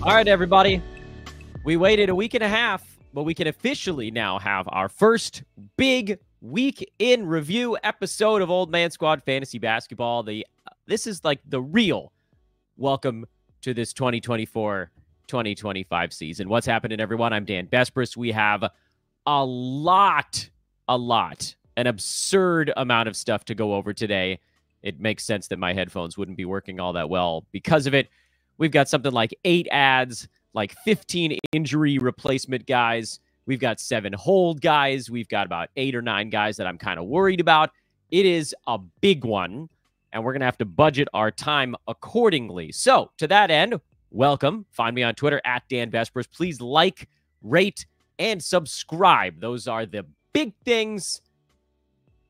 All right, everybody. We waited a week and a half, but we can officially now have our first big week in review episode of Old Man Squad Fantasy Basketball. This is like the real welcome to this 2024-2025 season. What's happening, everyone? I'm Dan Besbris. We have an absurd amount of stuff to go over today. It makes sense that my headphones wouldn't be working all that well because of it. We've got something like 8 ads, like 15 injury replacement guys. We've got 7 hold guys. We've got about 8 or 9 guys that I'm kind of worried about. It is a big one, and we're going to have to budget our time accordingly. So, to that end, welcome. Find me on Twitter at Dan Besbris. Please like, rate, and subscribe. Those are the big things.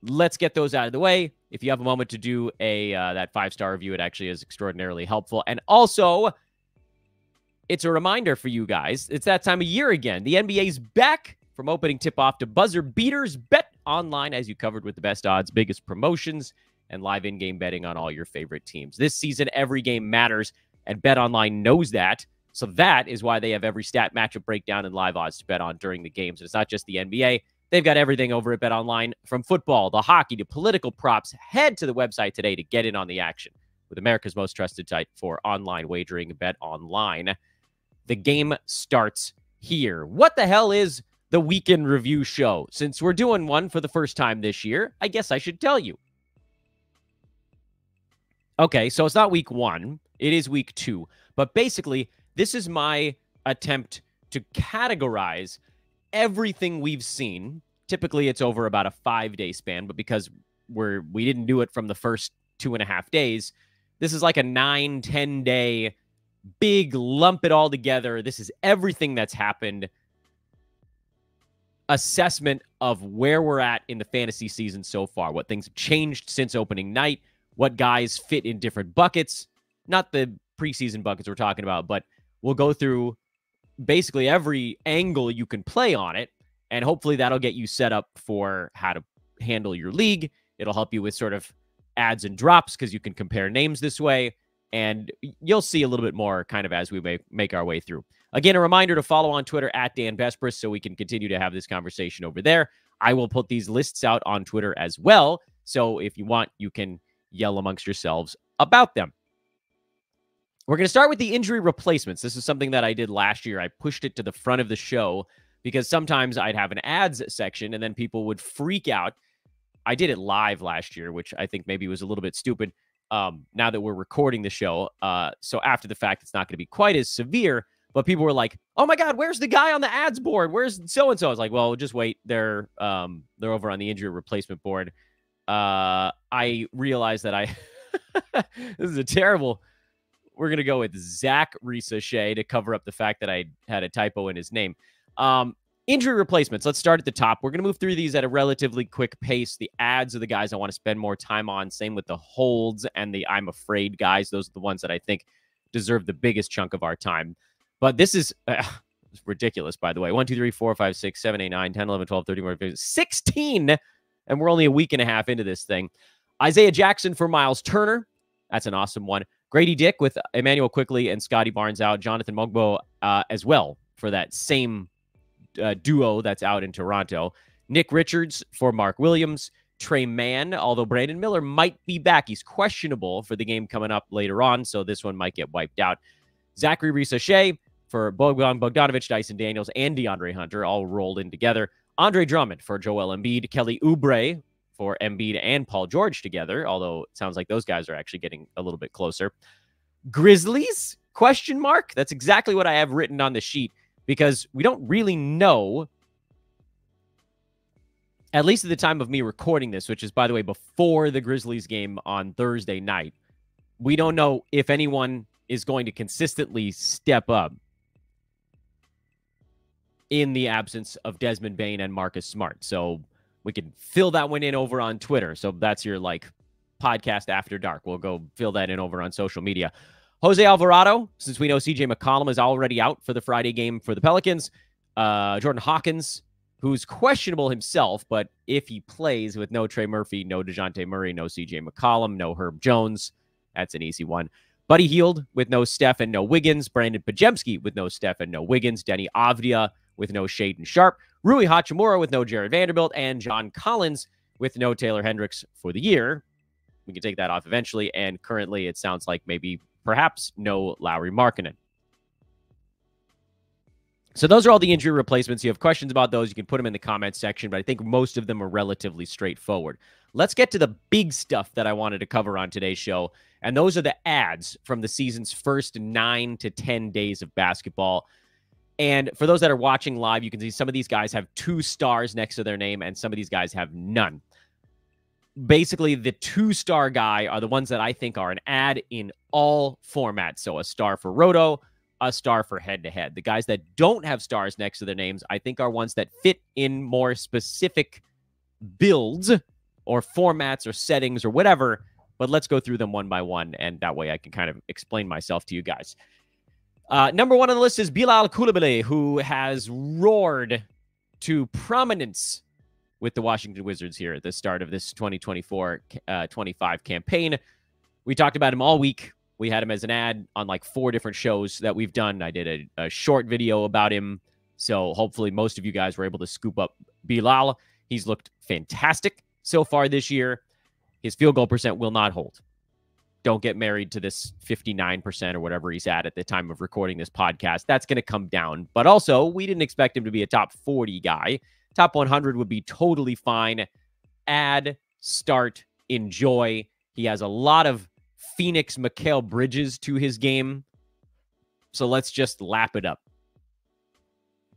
Let's get those out of the way. If you have a moment to do that 5-star review, it actually is extraordinarily helpful. And also, it's a reminder for you guys. It's that time of year again. The NBA's back from opening tip-off to buzzer beaters. Bet online as you covered with the best odds, biggest promotions, and live in-game betting on all your favorite teams. This season, every game matters, and Bet Online knows that. So that is why they have every stat, matchup breakdown, and live odds to bet on during the games. And it's not just the NBA. They've got everything over at Bet Online, from football, to hockey, to political props. Head to the website today to get in on the action with America's most trusted site for online wagering, Bet Online. The game starts here. What the hell is the weekend review show? Since we're doing one for the first time this year, I guess I should tell you. Okay, so it's not week 1. It is week 2. But basically, this is my attempt to categorize everything we've seen. Typically, it's over about a 5-day span, but because we didn't do it from the first 2.5 days, this is like a 9-10 day big lump it all together. This is everything that's happened. Assessment of where we're at in the fantasy season so far, what things have changed since opening night, what guys fit in different buckets, not the preseason buckets we're talking about, but we'll go through basically every angle you can play on it, and hopefully that'll get you set up for how to handle your league. It'll help you with sort of adds and drops because you can compare names this way, and you'll see a little bit more kind of as we make our way through. Again, a reminder to follow on Twitter at Dan Besbris so we can continue to have this conversation over there. I will put these lists out on Twitter as well, so if you want, you can yell amongst yourselves about them. We're going to start with the injury replacements. This is something that I did last year. I pushed it to the front of the show because sometimes I'd have an ads section and then people would freak out. I did it live last year, which I think maybe was a little bit stupid now that we're recording the show. So after the fact, it's not going to be quite as severe, but people were like, oh my God, where's the guy on the ads board? Where's so-and-so? I was like, well, just wait. They're over on the injury replacement board. I realized that this is a terrible... We're going to go with Zaccarhie to cover up the fact that I had a typo in his name. Injury replacements. Let's start at the top. We're going to move through these at a relatively quick pace. The ads are the guys I want to spend more time on. Same with the holds and the I'm afraid guys. Those are the ones that I think deserve the biggest chunk of our time. But this is ridiculous, by the way. 1, 2, 3, 4, 5, 6, 7, 8, 9, 10, 11, 12, 13, 14, 15, 16. And we're only a week and a half into this thing. Isaiah Jackson for Miles Turner. That's an awesome one. Gradey Dick with Emmanuel Quickley and Scotty Barnes out. Jonathan Mogbo as well for that same duo that's out in Toronto. Nick Richards for Mark Williams. Tre Mann, although Brandon Miller might be back. He's questionable for the game coming up later on, so this one might get wiped out. Zaccarhie Risacher for Bogdanovic, Dyson Daniels, and DeAndre Hunter all rolled in together. Andre Drummond for Joel Embiid. Kelly Oubre for Embiid and Paul George together, although it sounds like those guys are actually getting a little bit closer. Grizzlies? Question mark? That's exactly what I have written on the sheet because we don't really know, at least at the time of me recording this, which is, by the way, before the Grizzlies game on Thursday night. We don't know if anyone is going to consistently step up in the absence of Desmond Bane and Marcus Smart. So we can fill that one in over on Twitter. So that's your, podcast after dark. We'll go fill that in over on social media. Jose Alvarado, since we know CJ McCollum is already out for the Friday game for the Pelicans. Jordan Hawkins, who's questionable himself, but if he plays with no Trey Murphy, no DeJounte Murray, no CJ McCollum, no Herb Jones, that's an easy one. Buddy Hield with no Steph and no Wiggins. Brandon Pajemski with no Steph and no Wiggins. Denny Avdia with no Shaden Sharp. Rui Hachimura with no Jared Vanderbilt. And John Collins with no Taylor Hendricks for the year. We can take that off eventually. And currently, it sounds like maybe, perhaps, no Lauri Markkanen. So those are all the injury replacements. You have questions about those, you can put them in the comments section, but I think most of them are relatively straightforward. Let's get to the big stuff that I wanted to cover on today's show, and those are the ads from the season's first 9 to 10 days of basketball. And for those that are watching live, you can see some of these guys have 2 stars next to their name, and some of these guys have none. Basically, the 2-star guy are the ones that I think are an ad in all formats. So a star for Roto, a star for head-to-head. The guys that don't have stars next to their names, I think, are ones that fit in more specific builds or formats or settings or whatever. But let's go through them one by one, and that way I can kind of explain myself to you guys. Number 1 on the list is Bilal Coulibaly, who has roared to prominence with the Washington Wizards here at the start of this 2024-25 campaign. We talked about him all week. We had him as an ad on like 4 different shows that we've done. I did a short video about him. So hopefully most of you guys were able to scoop up Bilal. He's looked fantastic so far this year. His field goal percent will not hold. Don't get married to this 59% or whatever he's at the time of recording this podcast. That's going to come down. But also, we didn't expect him to be a top 40 guy. Top 100 would be totally fine. Add, start, enjoy. He has a lot of Phoenix Mikal Bridges to his game. So let's just lap it up.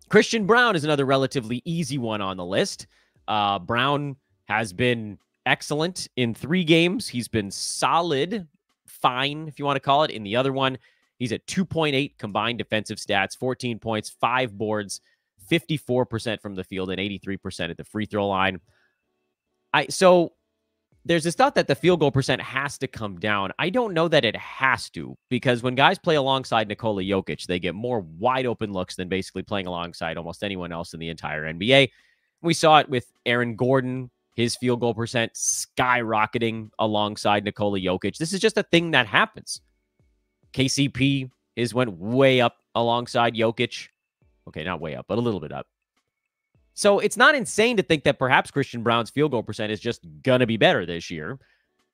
Christian Braun is another relatively easy one on the list. Braun has been excellent in 3 games. He's been solid, fine, if you want to call it, in the other one. He's at 2.8 combined defensive stats, 14 points, 5 boards, 54% from the field, and 83% at the free throw line. So there's this thought that the field goal percent has to come down. I don't know that it has to, because when guys play alongside Nikola Jokic, they get more wide open looks than basically playing alongside almost anyone else in the entire NBA. We saw it with Aaron Gordon, his field goal percent skyrocketing alongside Nikola Jokic. This is just a thing that happens. KCP went way up alongside Jokic. Okay, not way up, but a little bit up. So it's not insane to think that perhaps Christian Braun's field goal percent is just going to be better this year.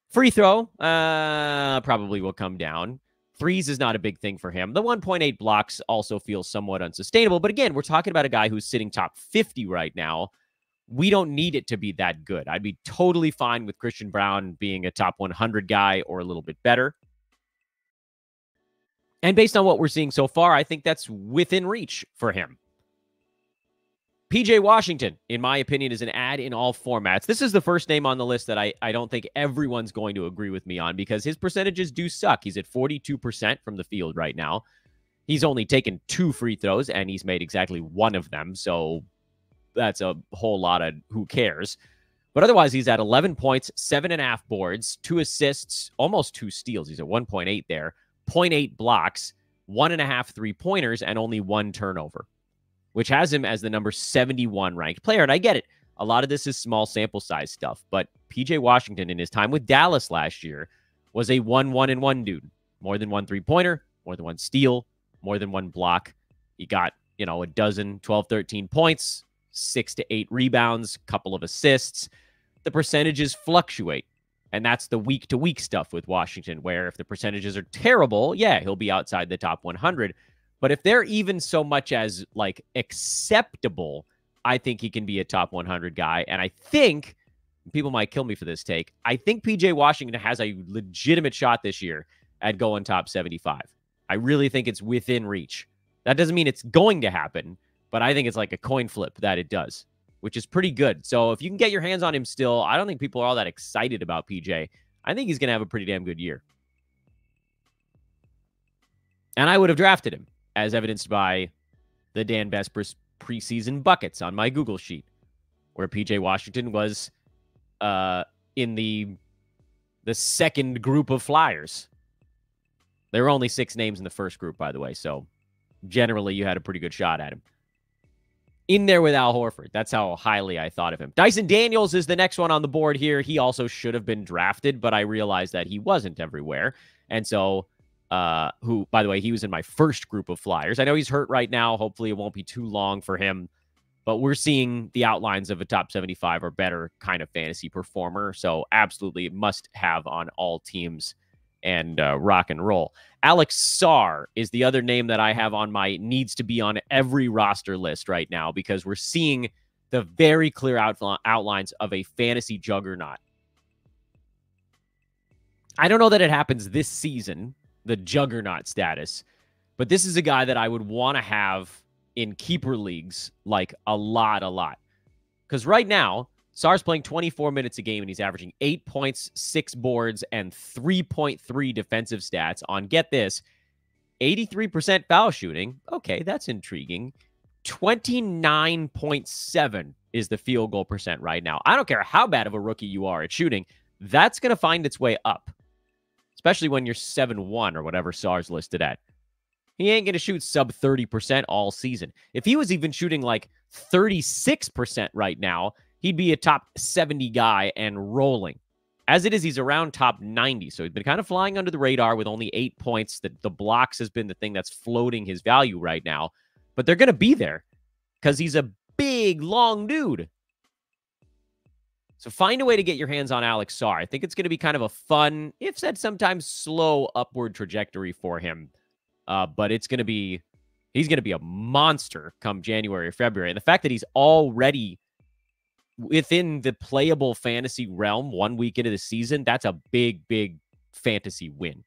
Free throw probably will come down. Threes is not a big thing for him. The 1.8 blocks also feels somewhat unsustainable. But again, we're talking about a guy who's sitting top 50 right now. We don't need it to be that good. I'd be totally fine with Christian Braun being a top 100 guy or a little bit better. And based on what we're seeing so far, I think that's within reach for him. PJ Washington, in my opinion, is an ad in all formats. This is the first name on the list that I don't think everyone's going to agree with me on, because his percentages do suck. He's at 42% from the field right now. He's only taken 2 free throws, and he's made exactly 1 of them. So that's a whole lot of who cares. But otherwise, he's at 11 points, 7.5 boards, 2 assists, almost 2 steals. He's at 1.8 there, 0.8 blocks, 1.5 3-pointers, and only 1 turnover, which has him as the number 71 ranked player. And I get it. A lot of this is small sample size stuff, but PJ Washington in his time with Dallas last year was a 1-1-1 dude. More than 1 3-pointer, more than 1 steal, more than 1 block. He got, a dozen, 12, 13 points, 6 to 8 rebounds, couple of assists. The percentages fluctuate. And that's the week-to-week stuff with Washington, where if the percentages are terrible, yeah, he'll be outside the top 100. But if they're even so much as, acceptable, I think he can be a top 100 guy. And I think, people might kill me for this take, I think PJ Washington has a legitimate shot this year at going top 75. I really think it's within reach. That doesn't mean it's going to happen, but I think it's like a coin flip that it does, which is pretty good. So if you can get your hands on him still, I don't think people are all that excited about PJ. I think he's going to have a pretty damn good year. And I would have drafted him, as evidenced by the Dan Best preseason buckets on my Google sheet, where PJ Washington was in the second group of Flyers. There were only 6 names in the first group, by the way, so generally you had a pretty good shot at him. In there with Al Horford. That's how highly I thought of him. Dyson Daniels is the next one on the board here. He also should have been drafted, but I realized that he wasn't everywhere. And so who, by the way, he was in my first group of flyers. I know he's hurt right now. Hopefully it won't be too long for him. But we're seeing the outlines of a top 75 or better kind of fantasy performer. So absolutely must have on all teams and rock and roll. Alex Sarr is the other name that I have on my needs to be on every roster list right now, because we're seeing the very clear outlines of a fantasy juggernaut. I don't know that it happens this season, the juggernaut status, but this is a guy that I would want to have in keeper leagues, like a lot. Because right now, Sarr's playing 24 minutes a game, and he's averaging 8 points, 6 boards, and 3.3 defensive stats on, get this, 83% foul shooting. Okay, that's intriguing. 29.7 is the field goal percent right now. I don't care how bad of a rookie you are at shooting. That's going to find its way up, especially when you're 7-1 or whatever Sarr's listed at. He ain't going to shoot sub 30% all season. If he was even shooting like 36% right now, he'd be a top 70 guy and rolling. As it is, he's around top 90. So he's been kind of flying under the radar with only 8 points. The blocks has been the thing that's floating his value right now. But they're going to be there because he's a big, long dude. So find a way to get your hands on Alex Sarr. I think it's going to be kind of a fun, if said sometimes slow, upward trajectory for him. But he's going to be a monster come January or February. And the fact that he's already within the playable fantasy realm 1 week into the season, that's a big, big fantasy win.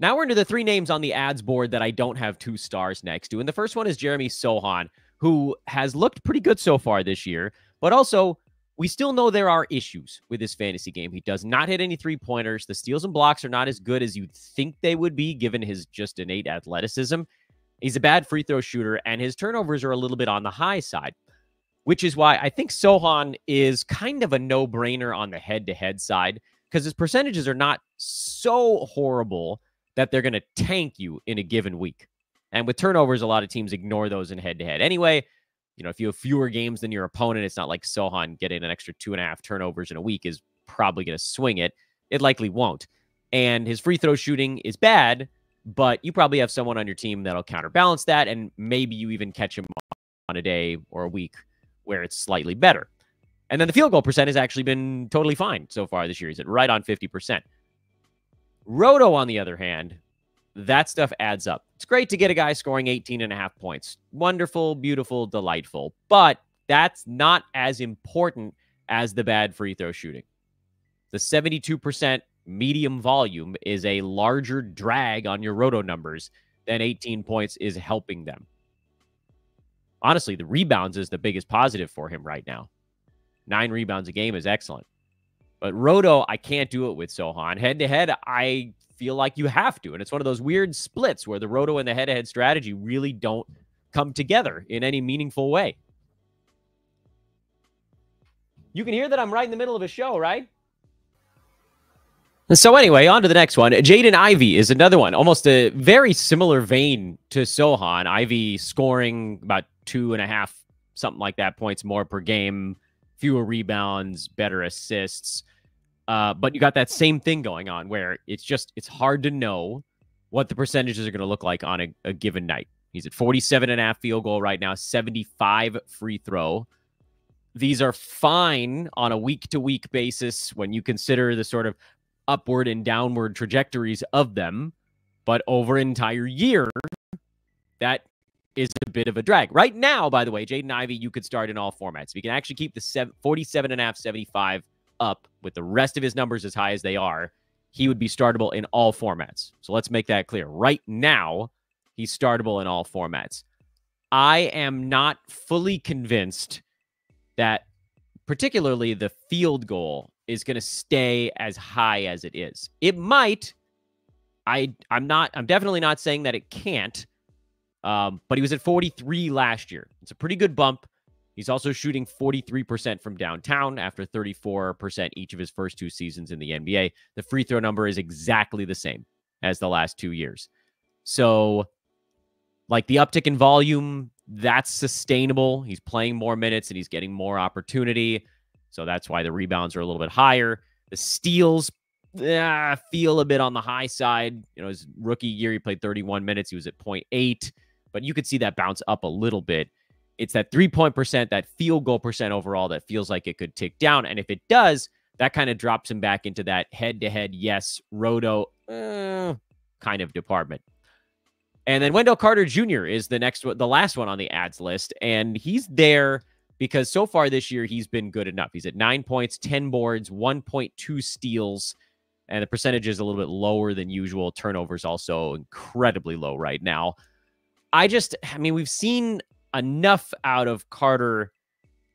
Now we're into the 3 names on the ads board that I don't have 2 stars next to. And the first one is Jeremy Sochan, who has looked pretty good so far this year. But also, we still know there are issues with his fantasy game. He does not hit any 3-pointers. The steals and blocks are not as good as you'd think they would be, given his just innate athleticism. He's a bad free throw shooter, and his turnovers are a little bit on the high side, which is why I think Sochan is kind of a no-brainer on the head-to-head side, because his percentages are not so horrible that they're going to tank you in a given week. And with turnovers, a lot of teams ignore those in head-to-head. Anyway, you know, if you have fewer games than your opponent, it's not like Sochan getting an extra 2.5 turnovers in a week is probably going to swing it. It likely won't. And his free throw shooting is bad, but you probably have someone on your team that'll counterbalance that, and maybe you even catch him on a day or a week where it's slightly better. And then the field goal percent has actually been totally fine so far this year. He's at right on 50%. Roto, on the other hand, that stuff adds up. It's great to get a guy scoring 18.5 points. Wonderful, beautiful, delightful. But that's not as important as the bad free throw shooting. The 72% medium volume is a larger drag on your Roto numbers than 18 points is helping them. Honestly, the rebounds is the biggest positive for him right now. 9 rebounds a game is excellent. But Roto, I can't do it with Sochan. Head-to-head, I feel like you have to. And it's one of those weird splits where the Roto and the head-to-head strategy really don't come together in any meaningful way. You can hear that I'm right in the middle of a show, right? So anyway, on to the next one. Jaden Ivey is another one. Almost a very similar vein to Sochan. Ivey scoring about 2.5, something like that, points more per game, fewer rebounds, better assists. But you got that same thing going on where it's hard to know what the percentages are going to look like on a given night. He's at 47.5 field goal right now, 75 free throw. These are fine on a week-to-week basis when you consider the sort of upward and downward trajectories of them. But over an entire year, that is a bit of a drag. Right now, by the way, Jaden Ivey, you could start in all formats. If you can actually keep the 47.5, 75 up with the rest of his numbers as high as they are, he would be startable in all formats. So let's make that clear. Right now, he's startable in all formats. I am not fully convinced that particularly the field goal is going to stay as high as it is. It might. I'm definitely not saying that it can't. But he was at 43 last year. It's a pretty good bump. He's also shooting 43% from downtown after 34% each of his first 2 seasons in the NBA. The free throw number is exactly the same as the last 2 years. So, like, the uptick in volume, that's sustainable. He's playing more minutes and he's getting more opportunity. So that's why the rebounds are a little bit higher. The steals, feel a bit on the high side. You know, his rookie year, he played 31 minutes. He was at 0.8, but you could see that bounce up a little bit. It's that 3-point percent, that field goal percent overall that feels like it could tick down. And if it does, that kind of drops him back into that head-to-head, yes, roto kind of department. And then Wendell Carter Jr. is the last one on the ads list. And he's there because so far this year, he's been good enough. He's at 9 points, 10 boards, 1.2 steals. And the percentage is a little bit lower than usual. Turnovers also incredibly low right now. I mean, we've seen enough out of Carter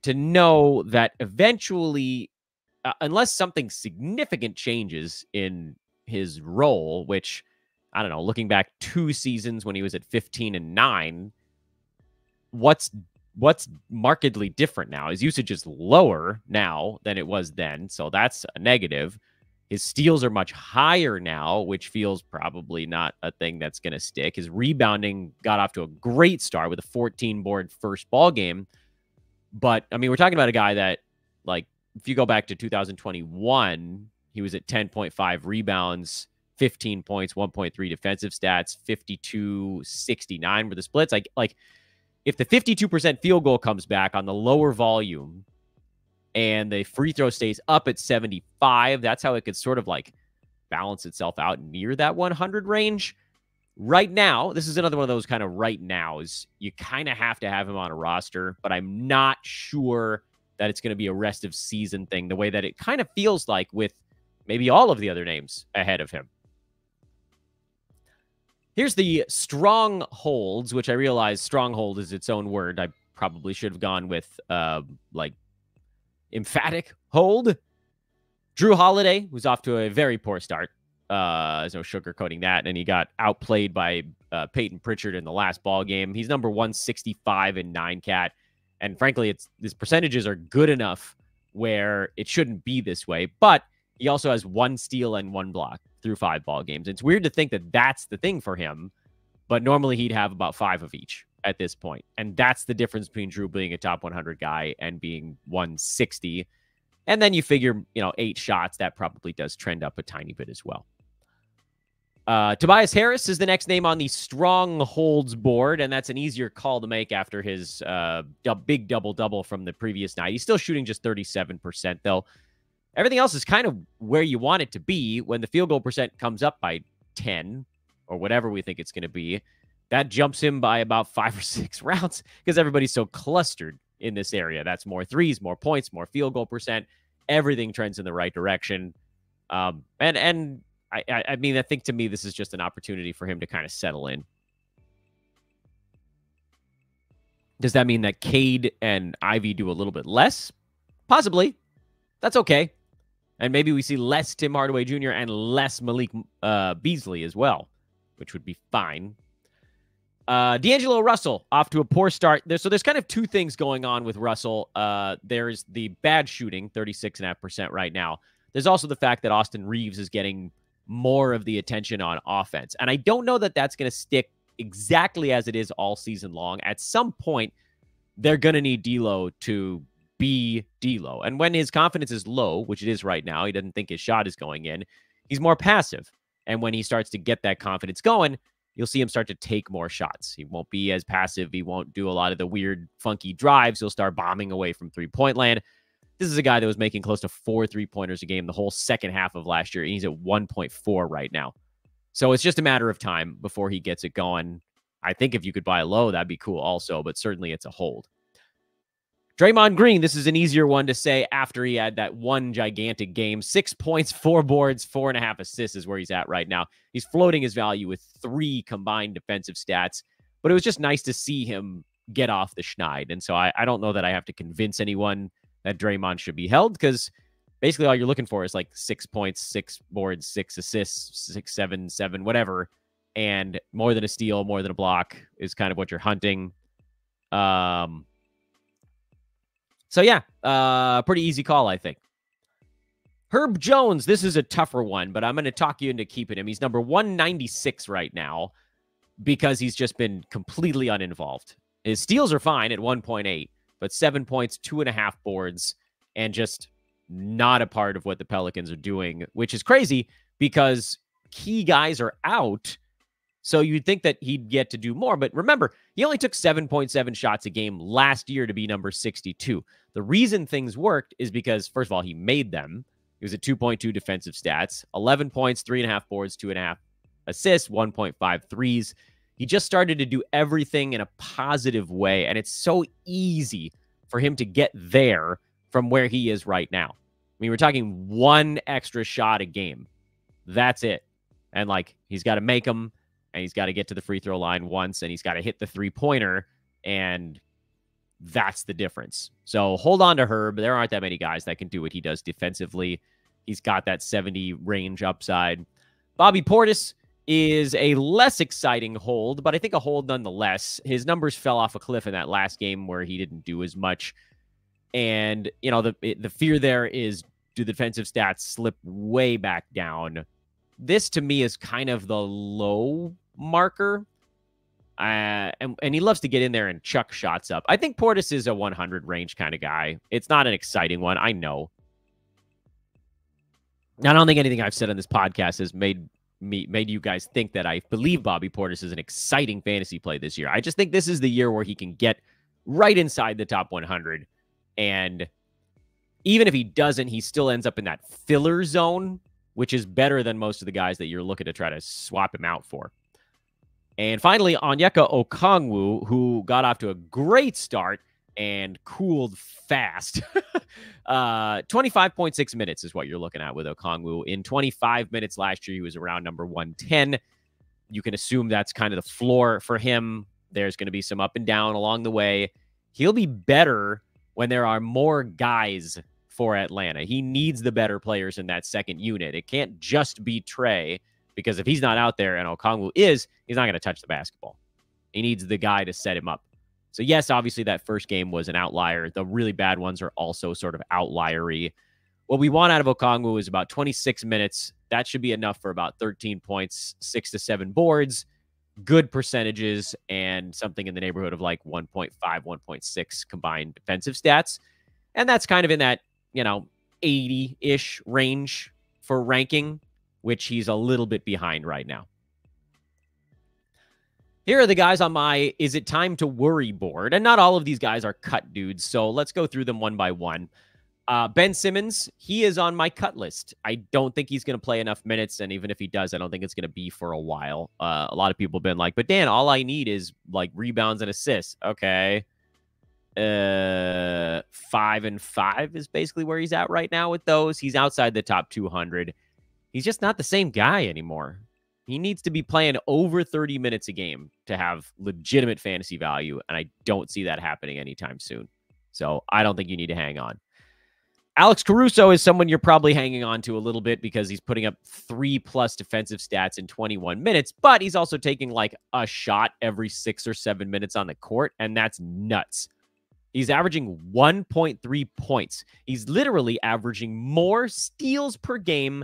to know that eventually, unless something significant changes in his role, which, I don't know, looking back 2 seasons when he was at 15-9, what's markedly different now? His usage is lower now than it was then, so that's a negative. His steals are much higher now, which feels probably not a thing that's going to stick. His rebounding got off to a great start with a 14-board first ball game. But, I mean, we're talking about a guy that, like, if you go back to 2021, he was at 10.5 rebounds, 15 points, 1.3 defensive stats, 52-69 were the splits. Like, if the 52% field goal comes back on the lower volume, and the free throw stays up at 75, that's how it could sort of like balance itself out near that 100 range. Right now, this is another one of those kind of right nows. You kind of have to have him on a roster, but I'm not sure that it's going to be a rest of season thing the way that it kind of feels like with maybe all of the other names ahead of him. Here's the Strongholds, which I realize Stronghold is its own word. I probably should have gone with like emphatic hold. Drew Holiday was off to a very poor start. There's no sugarcoating that. And he got outplayed by Peyton Pritchard in the last ball game. He's number 165 in 9-cat. And frankly, his percentages are good enough where it shouldn't be this way. But he also has 1 steal and 1 block through 5 ball games. It's weird to think that that's the thing for him. But normally he'd have about 5 of each at this point. And that's the difference between Drew being a top 100 guy and being 160. And then you figure, 8 shots, that probably does trend up a tiny bit as well. Tobias Harris is the next name on the Strongholds board, and that's an easier call to make after his big double-double from the previous night. He's still shooting just 37%, though. Everything else is kind of where you want it to be. When the field goal percent comes up by 10, or whatever we think it's going to be, that jumps him by about 5 or 6 rounds because everybody's so clustered in this area. That's more threes, more points, more field goal percent. Everything trends in the right direction. I mean, I think to me, this is just an opportunity for him to kind of settle in. Does that mean that Cade and Ivey do a little bit less? Possibly. That's okay. And maybe we see less Tim Hardaway Jr. and less Malik Beasley as well, which would be fine. D'Angelo Russell off to a poor start. So there's kind of 2 things going on with Russell. There's the bad shooting, 36.5% right now. There's also the fact that Austin Reeves is getting more of the attention on offense. And I don't know that that's going to stick exactly as it is all season long. At some point, they're going to need D'Lo to be D'Lo. And when his confidence is low, which it is right now, he doesn't think his shot is going in, he's more passive. And when he starts to get that confidence going, you'll see him start to take more shots. He won't be as passive. He won't do a lot of the weird, funky drives. He'll start bombing away from three-point land. This is a guy that was making close to 4 3-pointers a game the whole second half of last year, and he's at 1.4 right now. So it's just a matter of time before he gets it going. I think if you could buy low, that'd be cool also, but certainly it's a hold. Draymond Green, this is an easier one to say after he had that one gigantic game. 6 points, 4 boards, 4.5 assists is where he's at right now. He's floating his value with 3 combined defensive stats, but it was just nice to see him get off the schneid. And so I don't know that I have to convince anyone that Draymond should be held, because basically all you're looking for is like 6 points, 6 boards, 6 assists, 6, 7, 7, whatever. And more than a steal, more than a block is kind of what you're hunting. So yeah, pretty easy call, I think. Herb Jones, this is a tougher one, but I'm going to talk you into keeping him. He's number 196 right now because he's just been completely uninvolved. His steals are fine at 1.8, but 7 points, 2.5 boards, and just not a part of what the Pelicans are doing, which is crazy because key guys are out. So you'd think that he'd get to do more. But remember, he only took 7.7 shots a game last year to be number 62. The reason things worked is because, first of all, he made them. He was at 2.2 defensive stats, 11 points, 3.5 boards, 2.5 assists, 1.5 threes. He just started to do everything in a positive way. And it's so easy for him to get there from where he is right now. I mean, we're talking one extra shot a game. That's it. And like, he's got to make them. And he's got to get to the free throw line once, and he's got to hit the three-pointer, and that's the difference. So hold on to Herb. There aren't that many guys that can do what he does defensively. He's got that 70 range upside. Bobby Portis is a less exciting hold, but I think a hold nonetheless. His numbers fell off a cliff in that last game where he didn't do as much. And, you know, the fear there is, do the defensive stats slip way back down? This, to me, is kind of the low marker. And he loves to get in there and chuck shots up. I think Portis is a 100 range kind of guy. It's not an exciting one, I know. I don't think anything I've said on this podcast has made you guys think that I believe Bobby Portis is an exciting fantasy play this year. I just think this is the year where he can get right inside the top 100. And even if he doesn't, he still ends up in that filler zone, which is better than most of the guys that you're looking to try to swap him out for. And finally, Onyeka Okongwu, who got off to a great start and cooled fast. 25.6 minutes is what you're looking at with Okongwu. In 25 minutes last year, he was around number 110. You can assume that's kind of the floor for him. There's going to be some up and down along the way. He'll be better when there are more guys for Atlanta. He needs the better players in that second unit. It can't just be Tre, because if he's not out there and Okongwu is, he's not going to touch the basketball. He needs the guy to set him up. So yes, obviously that first game was an outlier. The really bad ones are also sort of outliery. What we want out of Okongwu is about 26 minutes. That should be enough for about 13 points, 6 to 7 boards, good percentages, and something in the neighborhood of like 1.5, 1.6 combined defensive stats. And that's kind of in that, 80-ish range for ranking, which he's a little bit behind right now. Here are the guys on my is it time to worry board. And not all of these guys are cut dudes, so let's go through them one by one. Ben Simmons, he is on my cut list. I don't think he's going to play enough minutes, and even if he does, I don't think it's going to be for a while. A lot of people have been like, but Dan, all I need is like rebounds and assists. Okay. 5 and 5 is basically where he's at right now with those. He's outside the top 200. He's just not the same guy anymore. He needs to be playing over 30 minutes a game to have legitimate fantasy value, and I don't see that happening anytime soon. So I don't think you need to hang on. Alex Caruso is someone you're probably hanging on to a little bit because he's putting up 3+ defensive stats in 21 minutes, but he's also taking like a shot every 6 or 7 minutes on the court, and that's nuts. He's averaging 1.3 points. He's literally averaging more steals per game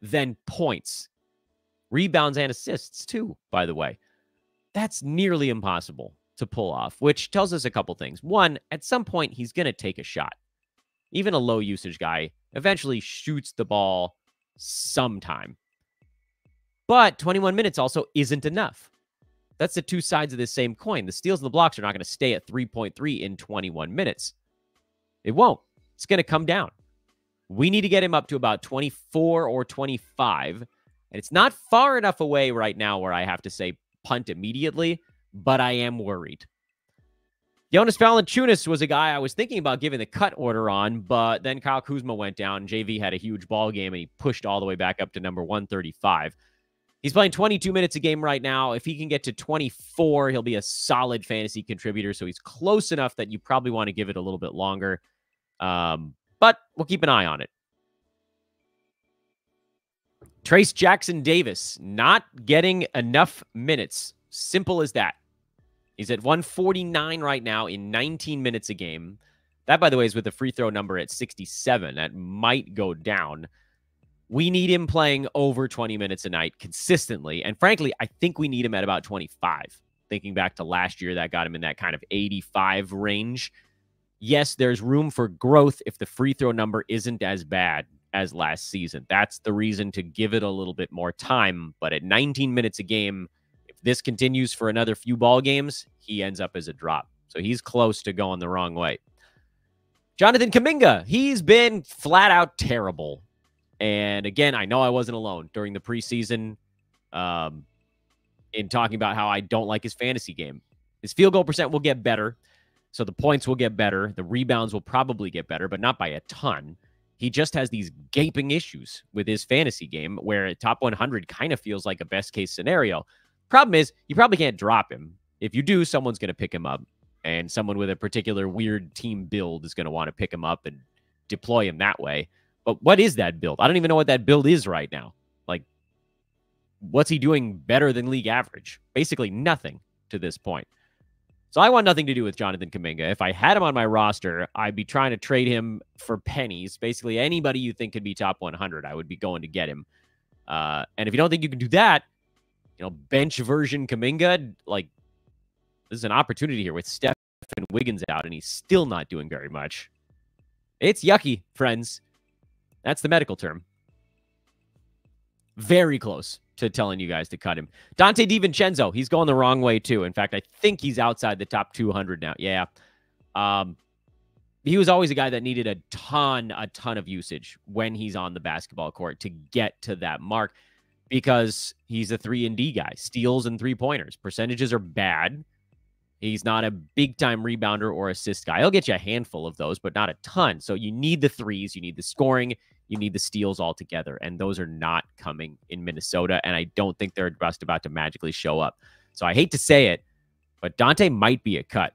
than points. Rebounds and assists, too, by the way. That's nearly impossible to pull off, which tells us a couple things. One, at some point, he's going to take a shot. Even a low-usage guy eventually shoots the ball sometime. But 21 minutes also isn't enough. That's the two sides of the same coin. The steals and the blocks are not going to stay at 3.3 in 21 minutes. It won't. It's going to come down. We need to get him up to about 24 or 25. And it's not far enough away right now where I have to say punt immediately, but I am worried. Jonas Valanciunas was a guy I was thinking about giving the cut order on, but then Kyle Kuzma went down. JV had a huge ball game, and he pushed all the way back up to number 135. He's playing 22 minutes a game right now. If he can get to 24, he'll be a solid fantasy contributor, so he's close enough that you probably want to give it a little bit longer. But we'll keep an eye on it. Trace Jackson Davis, not getting enough minutes. Simple as that. He's at 149 right now in 19 minutes a game. That, by the way, is with the free throw number at 67. That might go down. We need him playing over 20 minutes a night consistently. And frankly, I think we need him at about 25. Thinking back to last year, that got him in that kind of 85 range. yes, there's room for growth if the free throw number isn't as bad as last season. That's the reason to give it a little bit more time. But at 19 minutes a game, if this continues for another few ball games, he ends up as a drop. So he's close to going the wrong way. Jonathan Kuminga, he's been flat out terrible. And again, I know I wasn't alone during the preseason in talking about how I don't like his fantasy game. His field goal percent will get better. So the points will get better. The rebounds will probably get better, but not by a ton. He just has these gaping issues with his fantasy game where a top 100 kind of feels like a best case scenario. Problem is, you probably can't drop him. If you do, someone's going to pick him up, and someone with a particular weird team build is going to want to pick him up and deploy him that way. But what is that build? I don't even know what that build is right now. Like, what's he doing better than league average? Basically nothing to this point. So I want nothing to do with Jonathan Kuminga. If I had him on my roster, I'd be trying to trade him for pennies. Basically, anybody you think could be top 100, I would be going to get him. And if you don't think you can do that, bench version Kuminga, like, this is an opportunity here with Steph and Wiggins out, and he's still not doing very much. It's yucky, friends. That's the medical term. Very close to telling you guys to cut him. Dante DiVincenzo, he's going the wrong way too. In fact, I think he's outside the top 200 now. Yeah. He was always a guy that needed a ton of usage when he's on the basketball court to get to that mark because he's a 3-and-D guy. Steals and three-pointers. Percentages are bad. He's not a big-time rebounder or assist guy. He'll get you a handful of those, but not a ton. So you need the threes. You need the scoring. You need the steals all together, and those are not coming in Minnesota, and I don't think they're just about to magically show up. So I hate to say it, but Dante might be a cut.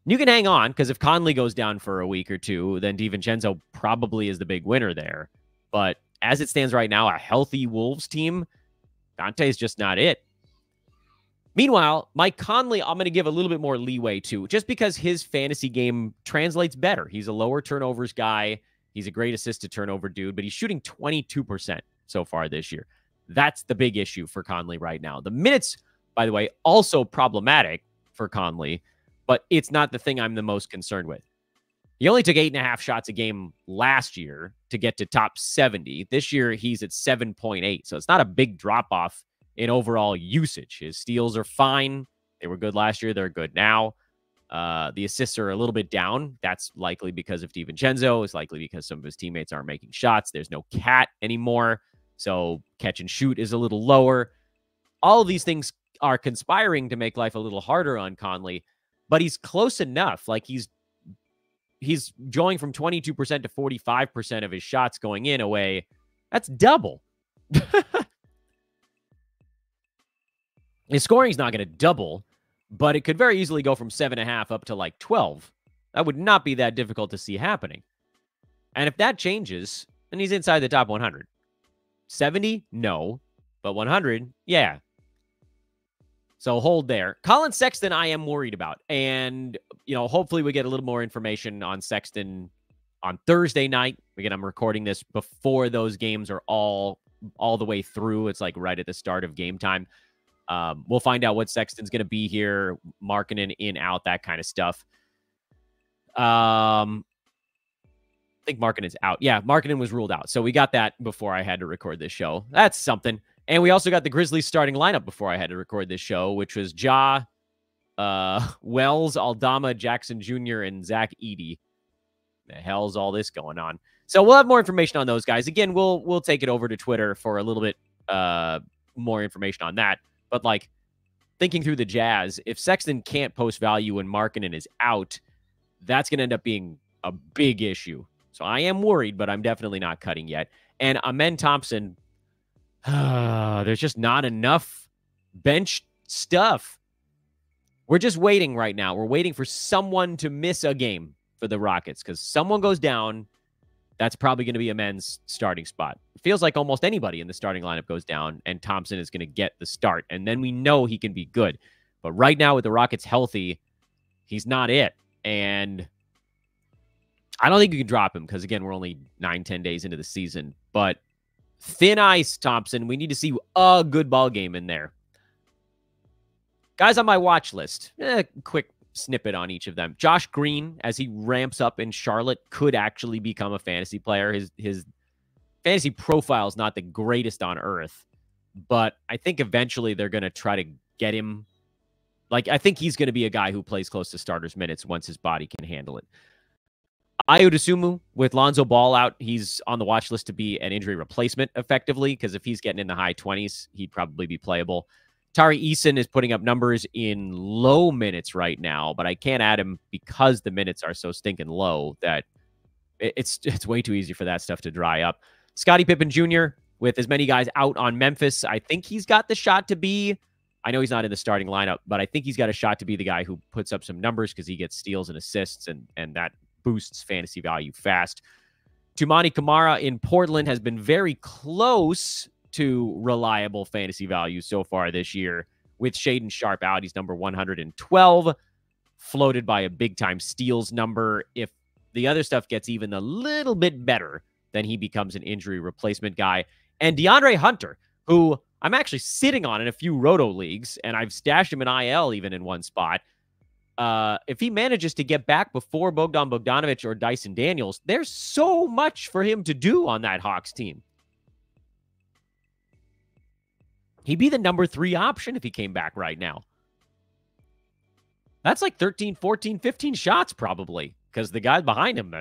You can hang on, because if Conley goes down for a week or two, then DiVincenzo probably is the big winner there. But as it stands right now, a healthy Wolves team, Dante's just not it. Meanwhile, Mike Conley, I'm going to give a little bit more leeway to, just because his fantasy game translates better. He's a lower turnovers guy. He's a great assist to turnover dude, but he's shooting 22% so far this year. That's the big issue for Conley right now. The minutes, by the way, also problematic for Conley, but it's not the thing I'm the most concerned with. He only took 8.5 shots a game last year to get to top 70. This year, he's at 7.8, so it's not a big drop-off in overall usage. His steals are fine. They were good last year. They're good now. The assists are a little bit down. That's likely because of DiVincenzo. It's likely because some of his teammates aren't making shots. There's no Cat anymore. So catch and shoot is a little lower. All of these things are conspiring to make life a little harder on Conley, but he's close enough. Like he's going from 22% to 45% of his shots going in away. That's double. His scoring's not going to double, but it could very easily go from 7.5 up to like 12. That would not be that difficult to see happening. And if that changes, then he's inside the top 100. 70? No. But 100? Yeah. So hold there. Colin Sexton, I am worried about. And, hopefully we get a little more information on Sexton on Thursday night. Again, I'm recording this before those games are all the way through. It's like right at the start of game time. We'll find out what Sexton's going to be here, Markkanen in, out, that kind of stuff. I think Markkanen's out. Yeah, Markkanen was ruled out. So we got that before I had to record this show. That's something. And we also got the Grizzlies starting lineup before I had to record this show, which was Ja, Wells, Aldama, Jackson Jr., and Zach Edey. The hell's all this going on? So we'll have more information on those guys. Again, we'll take it over to Twitter for a little bit more information on that. But, like, thinking through the Jazz, if Sexton can't post value when Markkanen is out, that's going to end up being a big issue. So I am worried, but I'm definitely not cutting yet. And Amen Thompson, there's just not enough bench stuff. We're just waiting right now. We're waiting for someone to miss a game for the Rockets because someone goes down. That's probably going to be Amen's starting spot. It feels like almost anybody in the starting lineup goes down, and Thompson is going to get the start. And then we know he can be good. But right now, with the Rockets healthy, he's not it. And I don't think you can drop him because, again, we're only 9-10 days into the season. But thin ice, Thompson. We need to see a good ball game in there. Guys on my watch list. Quick snippet on each of them. Josh Green, as he ramps up in Charlotte, could actually become a fantasy player. His fantasy profile is not the greatest on earth, but I think eventually they're going to try to get him. Like, I think he's going to be a guy who plays close to starters minutes once his body can handle it. Ayo Dosunmu, with Lonzo Ball out, he's on the watch list to be an injury replacement effectively, because if he's getting in the high 20s, he'd probably be playable. Tari Eason is putting up numbers in low minutes right now, but I can't add him because the minutes are so stinking low that it's way too easy for that stuff to dry up. Scottie Pippen Jr., with as many guys out on Memphis, I think he's got the shot to be, I know he's not in the starting lineup, but I think he's got a shot to be the guy who puts up some numbers because he gets steals and assists, and that boosts fantasy value fast. Toumani Camara in Portland has been very close to reliable fantasy value so far this year. With Shaedon Sharpe out, he's number 112, floated by a big-time steals number. If the other stuff gets even a little bit better, then he becomes an injury replacement guy. And DeAndre Hunter, who I'm actually sitting on in a few roto leagues, and I've stashed him in IL even in one spot. If he manages to get back before Bogdanovic or Dyson Daniels, there's so much for him to do on that Hawks team. He'd be the number 3 option if he came back right now. That's like 13, 14, 15 shots probably, because the guys behind him,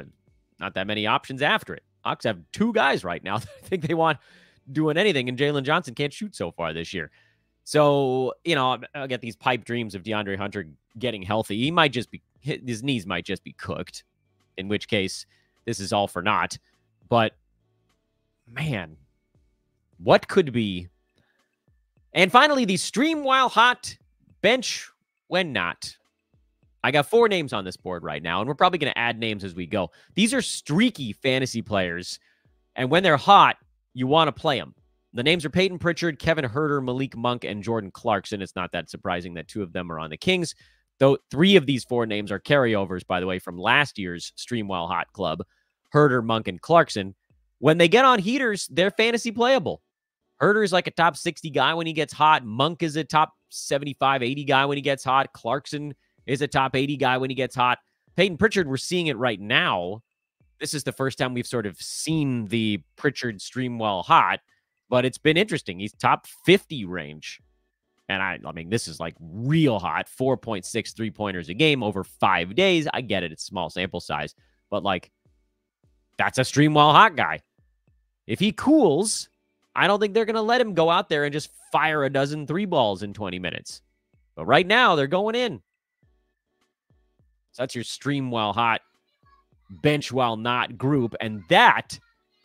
not that many options after it. Hawks have 2 guys right now that I think they want doing anything, and Jalen Johnson can't shoot so far this year. So, you know, I'll get these pipe dreams of DeAndre Hunter getting healthy. He might just be, his knees might just be cooked, in which case this is all for naught. But, man, what could be? And finally, the stream while hot, bench when not. I got 4 names on this board right now, and we're probably going to add names as we go. These are streaky fantasy players, and when they're hot, you want to play them. The names are Peyton Pritchard, Kevin Huerter, Malik Monk, and Jordan Clarkson. It's not that surprising that 2 of them are on the Kings, though 3 of these 4 names are carryovers, by the way, from last year's Stream While Hot Club. Huerter, Monk, and Clarkson. When they get on heaters, they're fantasy playable. Huerter is like a top 60 guy when he gets hot. Monk is a top 75, 80 guy when he gets hot. Clarkson is a top 80 guy when he gets hot. Peyton Pritchard, we're seeing it right now. This is the first time we've sort of seen the Pritchard stream while hot, but it's been interesting. He's top 50 range. And I mean, this is like real hot. 4.6 3-pointers a game over 5 days. I get it. It's small sample size, but like, that's a stream while hot guy. If he cools, I don't think they're going to let him go out there and just fire a dozen 3 balls in 20 minutes. But right now, they're going in. So that's your stream while hot, bench while not group. And that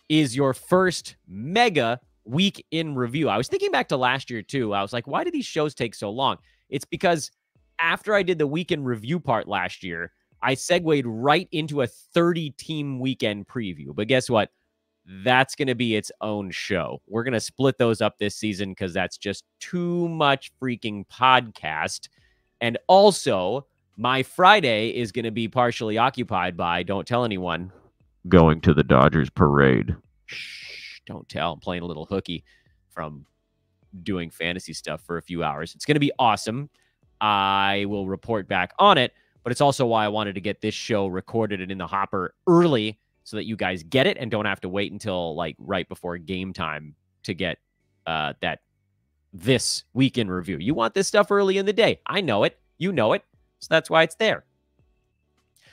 is your first mega week in review. I was thinking back to last year, too. I was like, why do these shows take so long? It's because after I did the week in review part last year, I segued right into a 30-team weekend preview. But guess what? That's going to be its own show. We're going to split those up this season because that's just too much freaking podcast. And also, my Friday is going to be partially occupied by, don't tell anyone, going to the Dodgers parade. Shh, don't tell. I'm playing a little hooky from doing fantasy stuff for a few hours. It's going to be awesome. I will report back on it, but it's also why I wanted to get this show recorded and in the hopper early so that you guys get it and don't have to wait until like right before game time to get this week in review. You want this stuff early in the day. I know it. You know it. So that's why it's there.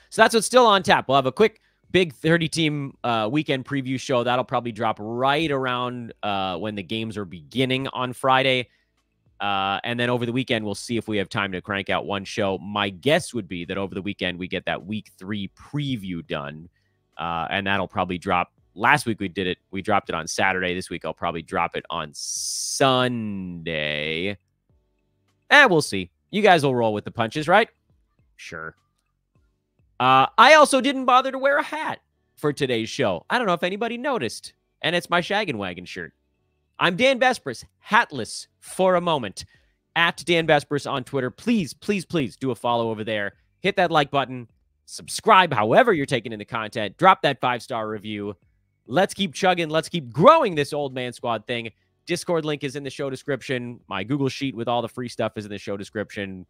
So that's what's still on tap. We'll have a quick, big 30-team weekend preview show. That'll probably drop right around when the games are beginning on Friday. And then over the weekend, we'll see if we have time to crank out one show. My guess would be that over the weekend, we get that week 3 preview done. And that'll probably drop. Last week we did it. We dropped it on Saturday. This week I'll probably drop it on Sunday. We'll see. You guys will roll with the punches, right? Sure. I also didn't bother to wear a hat for today's show. I don't know if anybody noticed. And it's my Shaggin' Wagon shirt. I'm Dan Besbris, hatless for a moment. At Dan Besbris on Twitter. Please, please, please do a follow over there. Hit that like button. Subscribe however you're taking in the content. Drop that 5-star review. Let's keep chugging. Let's keep growing this old man squad thing. Discord link is in the show description. My Google Sheet with all the free stuff is in the show description.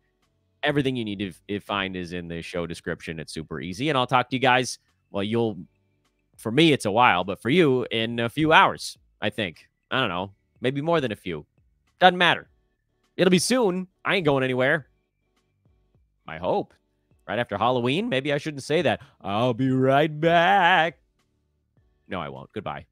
Everything you need to find is in the show description. It's super easy. And I'll talk to you guys. Well, for me, it's a while, but for you, in a few hours, I think. I don't know. Maybe more than a few. Doesn't matter. It'll be soon. I ain't going anywhere. I hope. Right after Halloween? Maybe I shouldn't say that. I'll be right back. No, I won't. Goodbye.